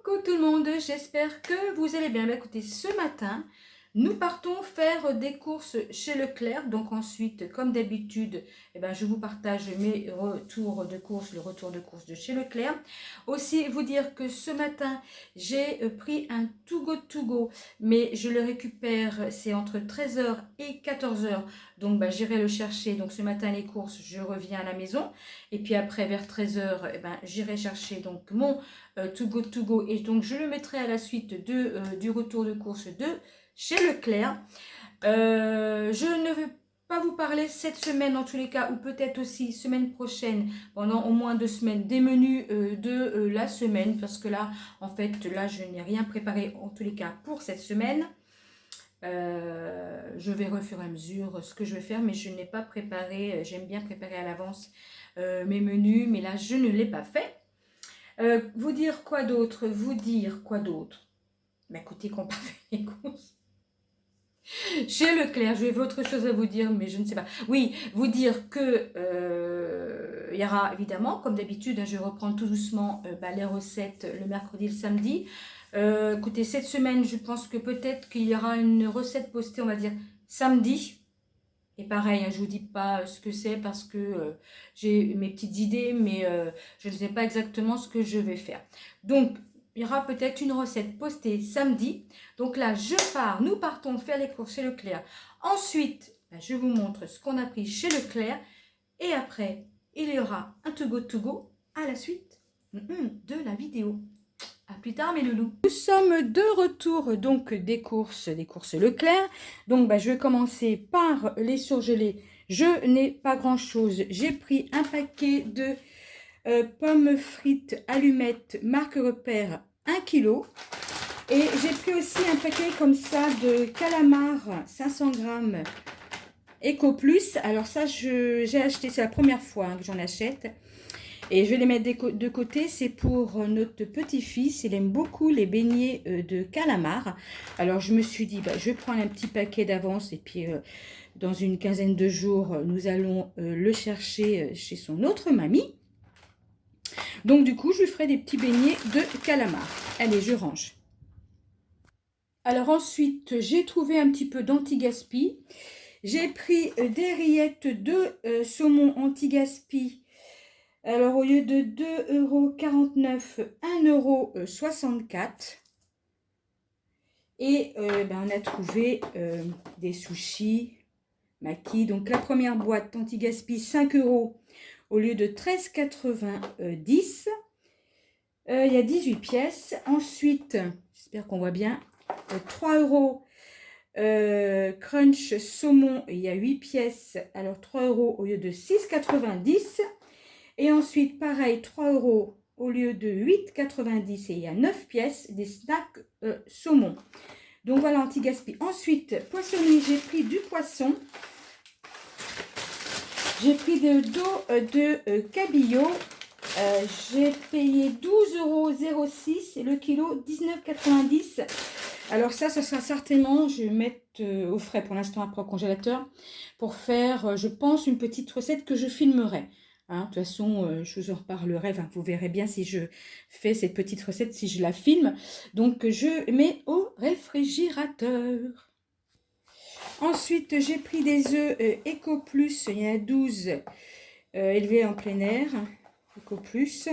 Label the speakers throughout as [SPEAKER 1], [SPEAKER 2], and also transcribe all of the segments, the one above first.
[SPEAKER 1] Coucou tout le monde, j'espère que vous allez bien. Écoutez, ce matin, nous partons faire des courses chez Leclerc. Donc ensuite, comme d'habitude, je vous partage mes retours de courses, le retour de courses de chez Leclerc. Aussi, vous dire que ce matin, j'ai pris un to go, mais je le récupère, c'est entre 13 h et 14 h. Donc j'irai le chercher. Donc ce matin, les courses, je reviens à la maison. Et puis après, vers 13 h, j'irai chercher donc mon to go, et donc je le mettrai à la suite du retour de course de chez Leclerc. Je ne vais pas vous parler cette semaine en tous les cas, ou peut-être aussi semaine prochaine, pendant au moins 2 semaines, des menus de la semaine, parce que là en fait là je n'ai rien préparé en tous les cas pour cette semaine. Je verrai au fur et à mesure ce que je vais faire, mais je n'ai pas préparé. J'aime bien préparer à l'avance mes menus, mais là je ne l'ai pas fait. Vous dire quoi d'autre? Écoutez, qu'on part faire les courses chez Leclerc, je vais autre chose à vous dire, mais je ne sais pas. Oui, vous dire que il y aura évidemment, comme d'habitude, je reprends tout doucement les recettes le mercredi et le samedi. Écoutez, cette semaine, je pense que peut-être qu'il y aura une recette postée, on va dire, samedi. Et pareil, je ne vous dis pas ce que c'est parce que j'ai mes petites idées, mais je ne sais pas exactement ce que je vais faire. Donc, il y aura peut-être une recette postée samedi. Donc là, nous partons faire les courses chez Leclerc. Ensuite, je vous montre ce qu'on a pris chez Leclerc. Et après, il y aura un to go à la suite de la vidéo. A plus tard mes loulous. Nous sommes de retour donc des courses Leclerc. Donc je vais commencer par les surgelés. Je n'ai pas grand chose. J'ai pris un paquet de pommes frites allumettes marque Repère 1 kg. Et j'ai pris aussi un paquet comme ça de calamars 500 grammes Eco Plus. Alors ça j'ai acheté, c'est la première fois que j'en achète. Et je vais les mettre de côté, c'est pour notre petit-fils. Il aime beaucoup les beignets de calamar. Alors je me suis dit, je vais prendre un petit paquet d'avance et puis dans une quinzaine de jours, nous allons le chercher chez son autre mamie. Donc du coup, je lui ferai des petits beignets de calamar. Allez, je range. Alors ensuite, j'ai trouvé un petit peu d'anti-gaspi. J'ai pris des rillettes de saumon anti-gaspi. Alors, au lieu de 2,49 €, 1,64 €. Et on a trouvé des sushis maquis. Donc, la première boîte anti-gaspi, 5 € au lieu de 13,90 €. Il y a 18 pièces. Ensuite, j'espère qu'on voit bien, 3 € crunch saumon. Il y a 8 pièces. Alors, 3 € au lieu de 6,90 €. Et ensuite, pareil, 3 € au lieu de 8,90 € et il y a 9 pièces, des snacks saumon. Donc voilà, anti-gaspi. Ensuite, poissonnerie, j'ai pris du poisson. J'ai pris de dos de cabillaud. J'ai payé 12,06 € et le kilo 19,90 €. Alors ça sera certainement, je vais mettre au frais pour l'instant après au congélateur pour faire, je pense, une petite recette que je filmerai. De toute façon, je vous en reparlerai, vous verrez bien si je fais cette petite recette, si je la filme. Donc, je mets au réfrigérateur. Ensuite, j'ai pris des œufs Eco Plus, il y en a 12 élevés en plein air. Eco Plus,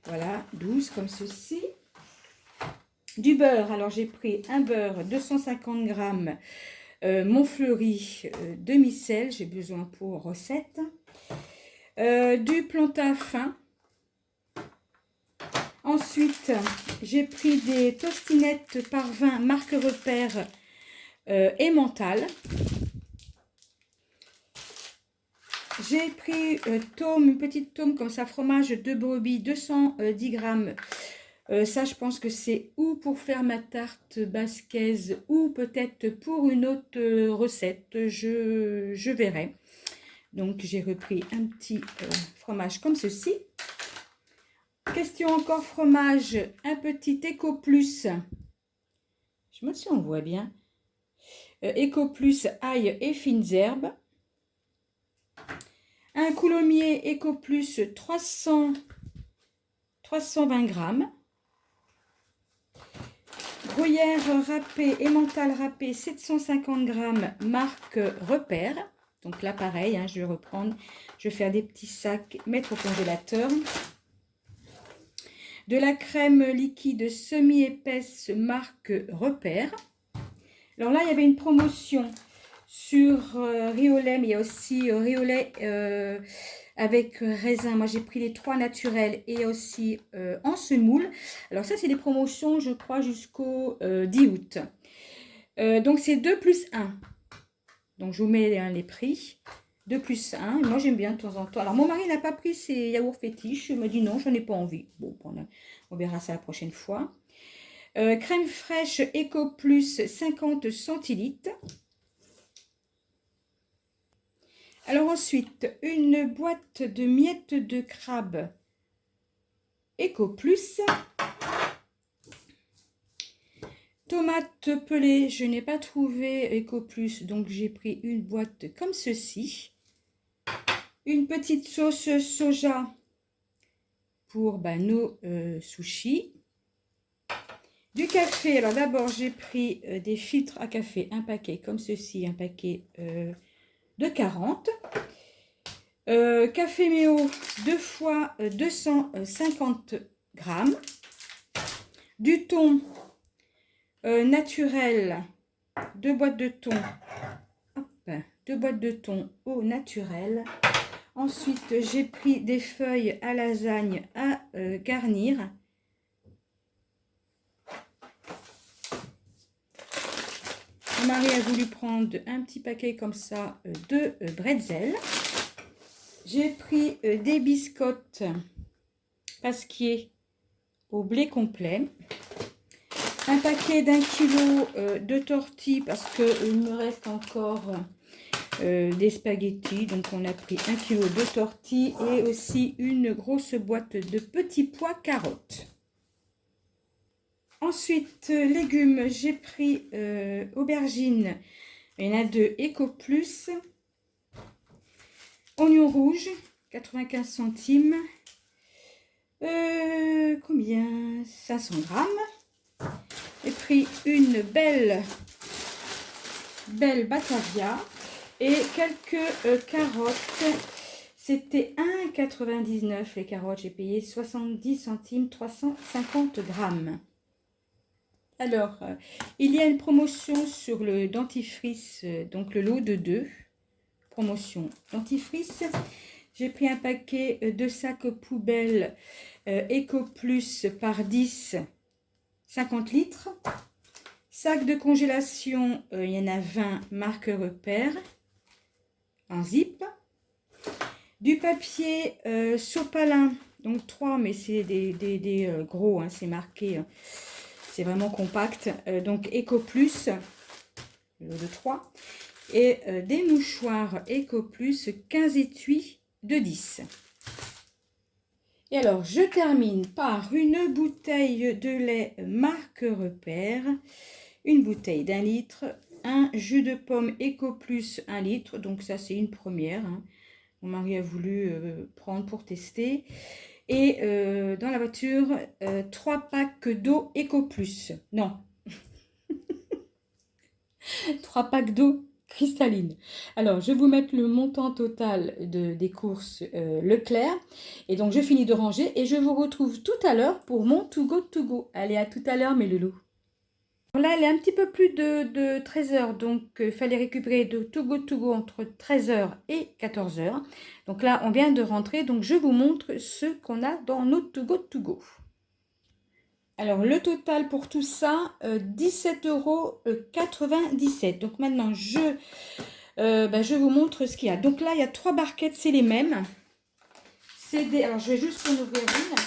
[SPEAKER 1] voilà, 12 comme ceci. Du beurre, alors j'ai pris un beurre 250 grammes Montfleury demi-sel, j'ai besoin pour recette. Du plantain fin. Ensuite, j'ai pris des tostinettes Parvin marque Repère emmental. J'ai pris une petite tome comme ça, fromage de brebis, 210 grammes. Ça, je pense que c'est ou pour faire ma tarte basquaise ou peut-être pour une autre recette. Je verrai. Donc, j'ai repris un petit fromage comme ceci. Question encore fromage, un petit Eco Plus. Je me demande si on voit bien. Eco Plus ail et fines herbes. Un coulommiers Eco Plus 320 grammes. Gruyère râpée, emmental râpé, 750 grammes, marque Repère. Donc là, pareil, hein, je vais reprendre. Je vais faire des petits sacs, mettre au congélateur. De la crème liquide semi-épaisse, marque Repère. Alors là, il y avait une promotion sur Riolet, mais il y a aussi Riolet avec raisin. Moi, j'ai pris les 3 naturels et aussi en semoule. Alors ça, c'est des promotions, je crois, jusqu'au 10 août. Donc, c'est 2 plus 1. Donc, je vous mets hein, les prix. 2 plus 1. Moi, j'aime bien de temps en temps. Alors, mon mari n'a pas pris ses yaourts fétiches. Il m'a dit non, je n'en ai pas envie. Bon, on verra ça la prochaine fois. Crème fraîche Eco Plus 50 centilitres. Alors ensuite, une boîte de miettes de crabe Eco Plus. Tomates pelées, je n'ai pas trouvé Eco Plus, donc j'ai pris une boîte comme ceci. Une petite sauce soja pour nos sushis. Du café, alors d'abord j'ai pris des filtres à café, un paquet comme ceci, un paquet de 40. Café Méo, 2 fois 250 grammes. Du thon naturel, 2 boîtes de thon. Hop, 2 boîtes de thon au naturel. Ensuite, j'ai pris des feuilles à lasagne à garnir. Mon mari a voulu prendre un petit paquet comme ça de bretzel. J'ai pris des biscottes Pasquier au blé complet. Un paquet d'1 kg de tortilles parce qu'il me reste encore des spaghettis. Donc on a pris 1 kg de tortilles et aussi une grosse boîte de petits pois carottes. Ensuite, légumes, j'ai pris aubergines, il y en a 2 Eco Plus. Oignons rouges, 95 centimes. Combien? 500 grammes. J'ai pris une belle Batavia et quelques carottes. C'était 1,99 les carottes. J'ai payé 70 centimes, 350 grammes. Alors, il y a une promotion sur le dentifrice, donc le lot de 2. Promotion dentifrice. J'ai pris un paquet de sacs poubelles Eco Plus par 10, 50 litres. Sac de congélation, il y en a 20, marque Repère, en zip. Du papier sopalin, donc 3, mais c'est des gros, hein, c'est marqué, c'est vraiment compact. Donc Eco Plus, le lot de 3. Et des mouchoirs Eco Plus, 15 étuis de 10. Et alors, je termine par une bouteille de lait marque Repère, une bouteille d'1 litre, un jus de pomme Eco Plus 1 litre, donc ça c'est une première, hein. Mon mari a voulu prendre pour tester. Et dans la voiture, 3 packs d'eau Eco Plus. Non. 3 packs d'eau cristalline. Alors, je vais vous mettre le montant total des courses Leclerc. Et donc, je finis de ranger et je vous retrouve tout à l'heure pour mon To Go To Go. Allez, à tout à l'heure, mes loulous. Là, elle est un petit peu plus de 13 h, donc il fallait récupérer de To Go entre 13 h et 14 h. Donc là, on vient de rentrer, donc je vous montre ce qu'on a dans notre To Go. Alors, le total pour tout ça, 17,97 €. Donc maintenant, je vous montre ce qu'il y a. Donc là, il y a 3 barquettes, c'est les mêmes. Alors, je vais juste en ouvrir une.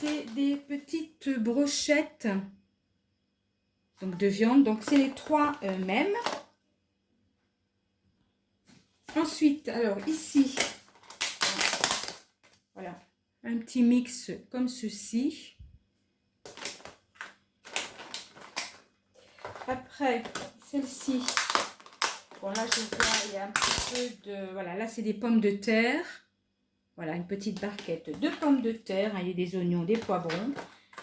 [SPEAKER 1] C'est des petites brochettes. Donc de viande, donc c'est les 3 mêmes. Ensuite, alors ici, voilà, un petit mix comme ceci. Après, celle-ci, bon là je vois, il y a un petit peu de, voilà, là c'est des pommes de terre. Voilà, une petite barquette de pommes de terre, hein, il y a des oignons, des poivrons.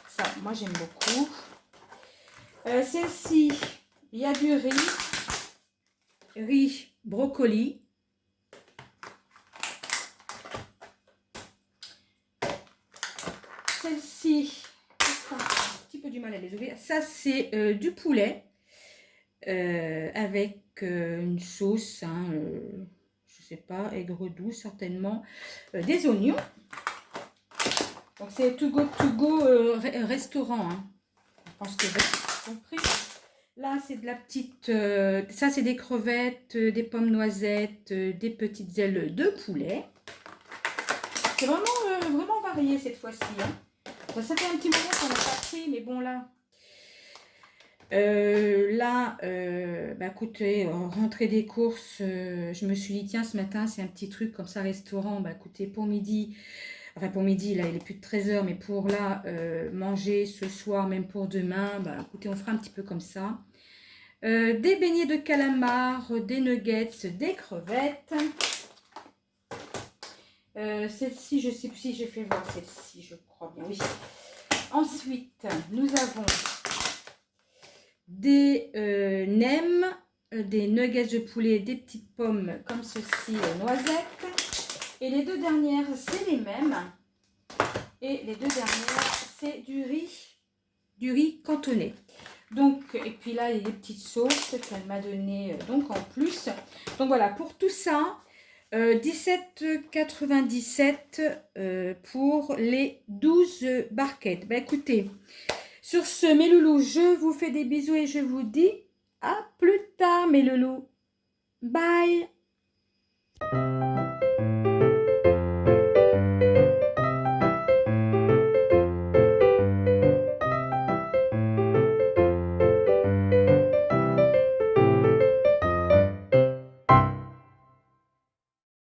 [SPEAKER 1] Ça, moi j'aime beaucoup. Celle-ci, il y a du riz brocoli. Celle-ci, un petit peu du mal à les ouvrir. Ça, c'est du poulet avec une sauce, hein, je sais pas, aigre doux certainement, des oignons. Donc c'est to go restaurant, hein. Je pense que vous avez compris. Là c'est de la petite, ça c'est des crevettes, des pommes noisettes, des petites ailes de poulet. C'est vraiment, vraiment varié cette fois-ci, hein. Ça fait un petit moment qu'on n'a pas pris, mais bon là. Bah écoutez, rentrée des courses, je me suis dit tiens ce matin c'est un petit truc comme ça restaurant, bah écoutez pour midi, enfin pour midi là il est plus de 13 h, mais pour là manger ce soir, même pour demain, bah écoutez on fera un petit peu comme ça. Des beignets de calamar, des nuggets, des crevettes. Celle-ci je sais plus si j'ai fait voir celle-ci, je crois bien, oui. Ensuite nous avons des nems, des nuggets de poulet, des petites pommes comme ceci, noisettes. Et les deux dernières, c'est les mêmes. Et les deux dernières, c'est du riz cantonné. Donc, et puis là, il y a des petites sauces qu'elle m'a donné donc en plus. Donc voilà, pour tout ça, 17,97 pour les 12 barquettes. Bah écoutez, sur ce, mes loulous, je vous fais des bisous et je vous dis à plus tard, mes loulous. Bye!